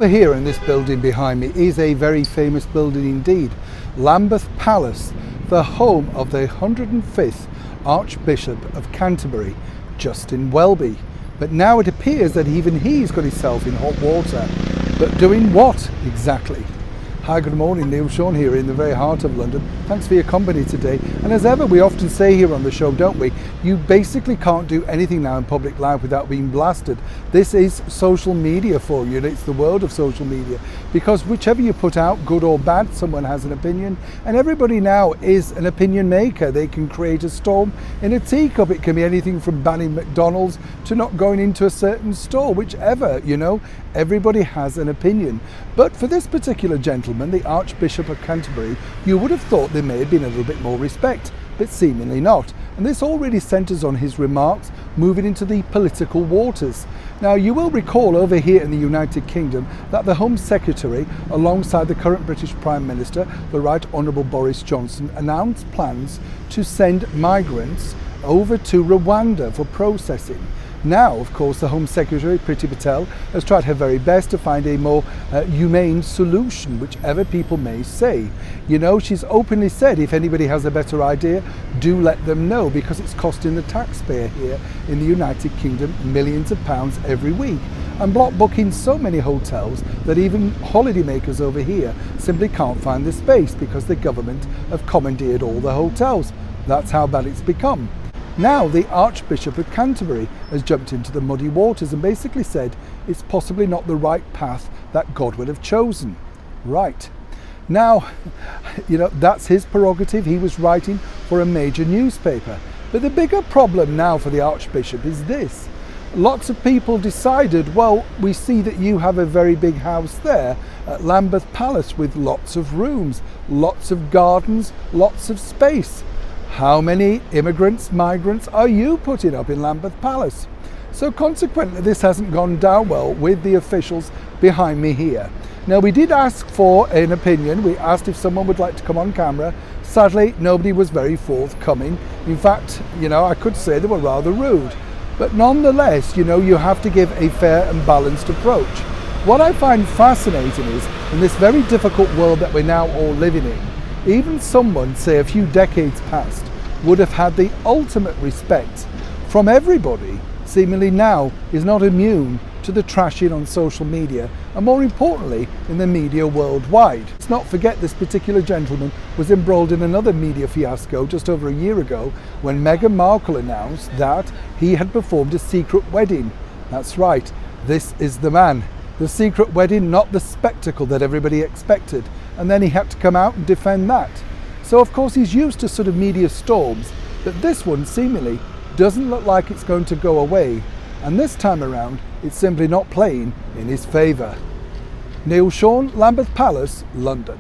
Here in this building behind me is a very famous building indeed, Lambeth Palace, the home of the 105th Archbishop of Canterbury, Justin Welby. But now it appears that even he's got himself in hot water. But doing what exactly? Hi, good morning, Neil Sean here in the very heart of London. Thanks for your company today. And as ever, we often say here on the show, don't we? You basically can't do anything now in public life without being blasted. This is social media for you, and it's the world of social media. Because whichever you put out, good or bad, someone has an opinion. And everybody now is an opinion maker. They can create a storm in a teacup. It can be anything from banning McDonald's to not going into a certain store, whichever, everybody has an opinion. But for this particular gentleman, the Archbishop of Canterbury, you would have thought there may have been a little bit more respect, but seemingly not. And this all really centres on his remarks moving into the political waters. Now, you will recall over here in the United Kingdom that the Home Secretary, alongside the current British Prime Minister, the Right Honourable Boris Johnson, announced plans to send migrants over to Rwanda for processing. Now, of course, the Home Secretary, Priti Patel, has tried her very best to find a more humane solution, whichever people may say. She's openly said if anybody has a better idea, do let them know, because it's costing the taxpayer here in the United Kingdom millions of pounds every week, and block booking so many hotels that even holidaymakers over here simply can't find the space because the government have commandeered all the hotels. That's how bad it's become. Now the Archbishop of Canterbury has jumped into the muddy waters and basically said it's possibly not the right path that God would have chosen. Right. Now, that's his prerogative. He was writing for a major newspaper. But the bigger problem now for the Archbishop is this. Lots of people decided, well, we see that you have a very big house there at Lambeth Palace with lots of rooms, lots of gardens, lots of space. How many immigrants, migrants are you putting up in Lambeth Palace? So consequently, this hasn't gone down well with the officials behind me here. Now, we did ask for an opinion. We asked if someone would like to come on camera. Sadly, nobody was very forthcoming. In fact, I could say they were rather rude. But nonetheless, you have to give a fair and balanced approach. What I find fascinating is, in this very difficult world that we're now all living in, even someone, say a few decades past, would have had the ultimate respect from everybody, seemingly now is not immune to the trashing on social media, and more importantly, in the media worldwide. Let's not forget this particular gentleman was embroiled in another media fiasco just over a year ago when Meghan Markle announced that he had performed a secret wedding. That's right, this is the man. The secret wedding, not the spectacle that everybody expected. And then he had to come out and defend that. So of course he's used to sort of media storms, but this one seemingly doesn't look like it's going to go away. And this time around, it's simply not playing in his favour. Neil Sean, Lambeth Palace, London.